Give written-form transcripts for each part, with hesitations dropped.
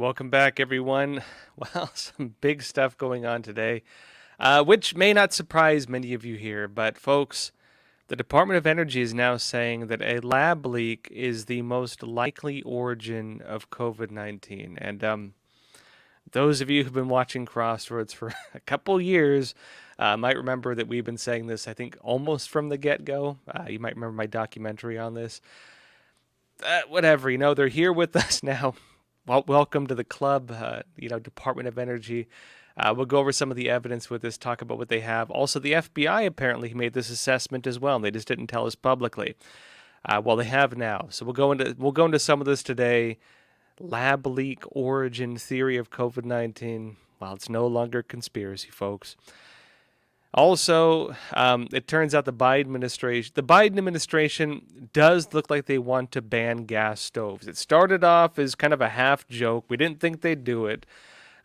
welcome back, everyone. Well, some big stuff going on today, which may not surprise many of you here, but folks, the Department of Energy is now saying that a lab leak is the most likely origin of COVID-19. And those of you who've been watching Crossroads for a couple years might remember that we've been saying this, I think, almost from the get-go. You might remember my documentary on this. Whatever, they're here with us now. Well, welcome to the club, Department of Energy. We'll go over some of the evidence with this, talk about what they have. Also, the FBI apparently made this assessment as well, and they just didn't tell us publicly. Well, they have now. So we'll go into some of this today. Lab leak origin theory of COVID-19. Well, it's no longer conspiracy, folks. Also, it turns out the Biden administration does look like they want to ban gas stoves. It started off as kind of a half joke. We didn't think they'd do it.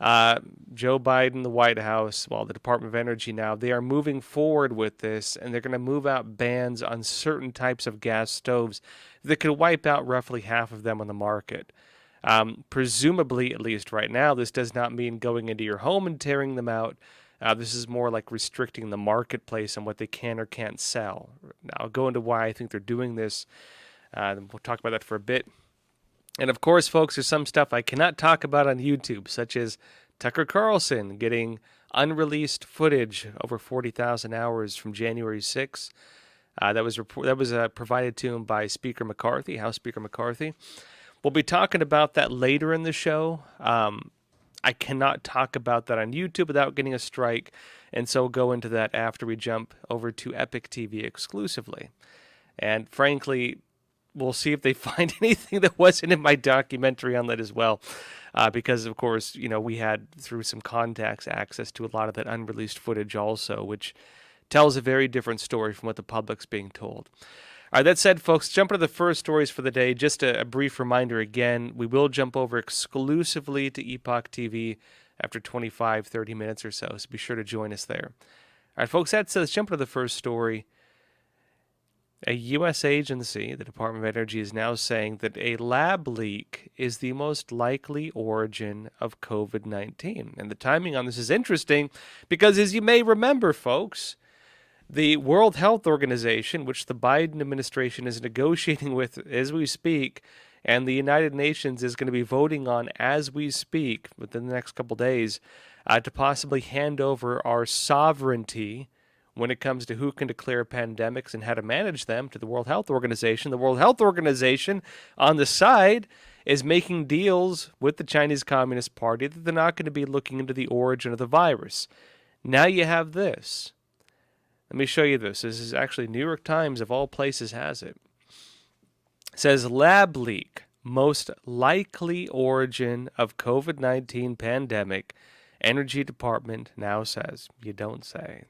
Joe Biden, the White House, the Department of Energy now, they are moving forward with this, and they're going to move out bans on certain types of gas stoves that could wipe out roughly half of them on the market. Presumably, at least right now, this does not mean going into your home and tearing them out. This is more like restricting the marketplace on what they can or can't sell. Now, I'll go into why I think they're doing this. We'll talk about that for a bit. And of course, folks, there's some stuff I cannot talk about on YouTube, such as Tucker Carlson getting unreleased footage over 40,000 hours from January 6th. That was provided to him by Speaker McCarthy, House Speaker McCarthy. We'll be talking about that later in the show. I cannot talk about that on YouTube without getting a strike, and so we'll go into that after we jump over to Epic TV exclusively. And frankly, we'll see if they find anything that wasn't in my documentary on that as well, because, of course, we had, through some contacts, access to a lot of that unreleased footage also, which tells a very different story from what the public's being told. All right, that said, folks, jump into the first stories for the day. Just a brief reminder again, we will jump over exclusively to Epoch TV after 25, 30 minutes or so be sure to join us there. All right, folks, that said, let's jump into the first story. A U.S. agency, the Department of Energy, is now saying that a lab leak is the most likely origin of COVID-19. And the timing on this is interesting because, as you may remember, folks, the World Health Organization, which the Biden administration is negotiating with as we speak, and the United Nations is going to be voting on as we speak within the next couple days, to possibly hand over our sovereignty when it comes to who can declare pandemics and how to manage them to the World Health Organization. The World Health Organization, on the side, is making deals with the Chinese Communist Party that they're not going to be looking into the origin of the virus. Now you have this. Let me show you this. This is actually New York Times, of all places, has it. It says, lab leak, most likely origin of COVID-19 pandemic, Energy Department now says. You don't say.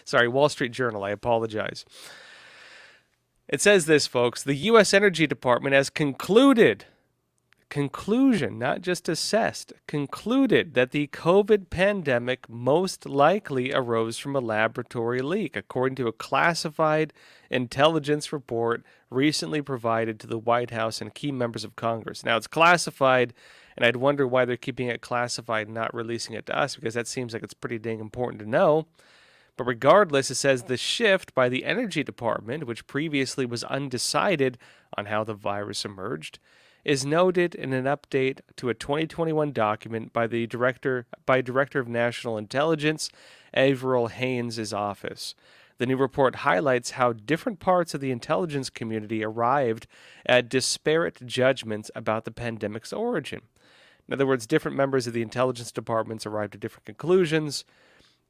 Sorry, Wall Street Journal, I apologize. It says this, folks. The U.S. Energy Department has concluded, not just assessed, concluded that the COVID pandemic most likely arose from a laboratory leak, according to a classified intelligence report recently provided to the White House and key members of Congress. Now, it's classified, and I'd wonder why they're keeping it classified and not releasing it to us, because that seems like it's pretty dang important to know. But regardless, it says the shift by the Energy Department, which previously was undecided on how the virus emerged, is noted in an update to a 2021 document by Director of National Intelligence, Avril Haines' office. The new report highlights how different parts of the intelligence community arrived at disparate judgments about the pandemic's origin. In other words, different members of the intelligence departments arrived at different conclusions.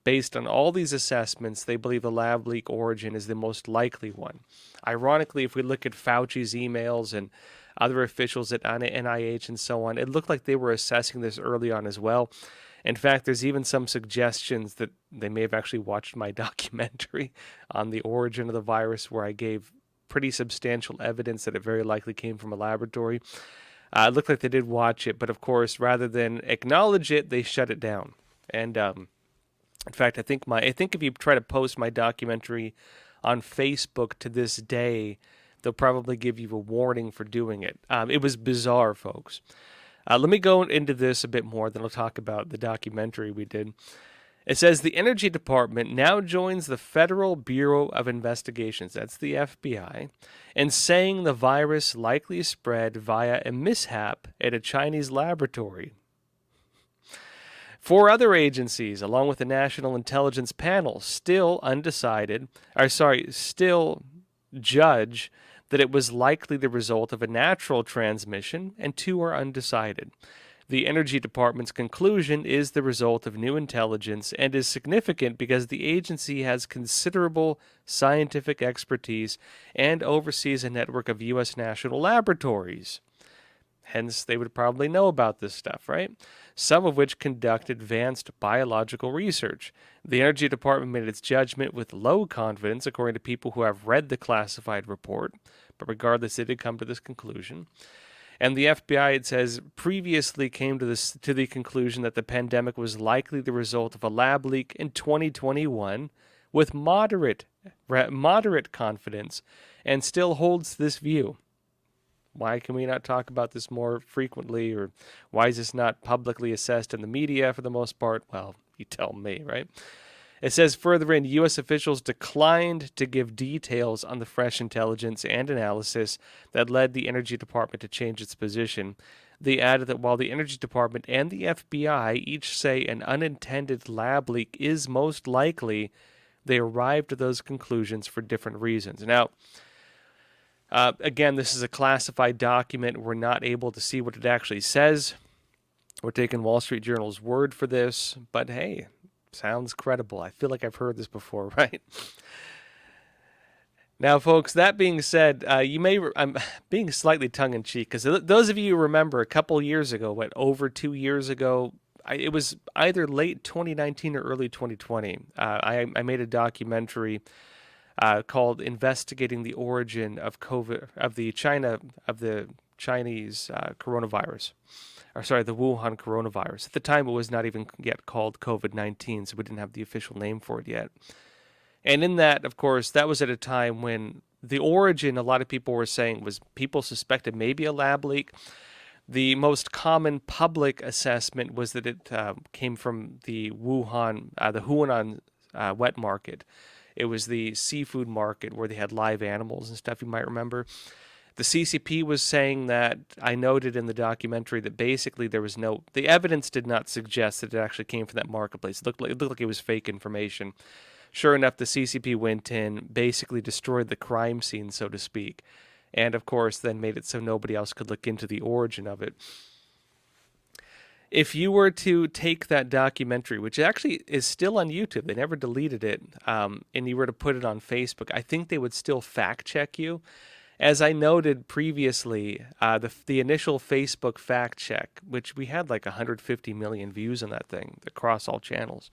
Based on all these assessments, they believe the lab leak origin is the most likely one. Ironically, if we look at Fauci's emails and other officials at NIH and so on, it looked like they were assessing this early on as well. In fact, there's even some suggestions that they may have actually watched my documentary on the origin of the virus, where I gave pretty substantial evidence that it very likely came from a laboratory. It looked like they did watch it, but of course, rather than acknowledge it, they shut it down. And in fact, I think if you try to post my documentary on Facebook to this day, they'll probably give you a warning for doing it. It was bizarre, folks. Let me go into this a bit more, then I'll talk about the documentary we did. It says the Energy Department now joins the Federal Bureau of Investigations, that's the FBI, in saying the virus likely spread via a mishap at a Chinese laboratory. Four other agencies, along with the National Intelligence Panel, still judge that it was likely the result of a natural transmission, and two are undecided. The Energy Department's conclusion is the result of new intelligence and is significant because the agency has considerable scientific expertise and oversees a network of U.S. national laboratories. Hence, they would probably know about this stuff, right? Some of which conduct advanced biological research. The Energy Department made its judgment with low confidence, according to people who have read the classified report, but regardless, they did come to this conclusion. And the FBI, it says, previously came to the conclusion that the pandemic was likely the result of a lab leak in 2021 with moderate confidence, and still holds this view. Why can we not talk about this more frequently, or why is this not publicly assessed in the media for the most part? Well, you tell me, right? It says further in, U.S. officials declined to give details on the fresh intelligence and analysis that led the Energy Department to change its position. They added that while the Energy Department and the FBI each say an unintended lab leak is most likely, they arrived at those conclusions for different reasons. Now, again, this is a classified document. We're not able to see what it actually says. We're taking Wall Street Journal's word for this, but hey, sounds credible. I feel like I've heard this before, right? Now, folks, that being said, I'm being slightly tongue-in-cheek, because those of you who remember a couple years ago, over 2 years ago, it was either late 2019 or early 2020, I made a documentary called "Investigating the Origin of the Chinese coronavirus." The Wuhan coronavirus. At the time, it was not even yet called COVID-19, so we didn't have the official name for it yet. And in that, of course, that was at a time when the origin, a lot of people were saying, was people suspected maybe a lab leak. The most common public assessment was that it came from the Hunan wet market. It was the seafood market where they had live animals and stuff, you might remember. The CCP was saying that, I noted in the documentary, that basically the evidence did not suggest that it actually came from that marketplace. It looked like it was fake information. Sure enough, the CCP went in, basically destroyed the crime scene, so to speak, and of course then made it so nobody else could look into the origin of it. If you were to take that documentary, which actually is still on YouTube, they never deleted it, and you were to put it on Facebook, I think they would still fact check you. As I noted previously, the initial Facebook fact check, which we had like 150 million views on that thing across all channels.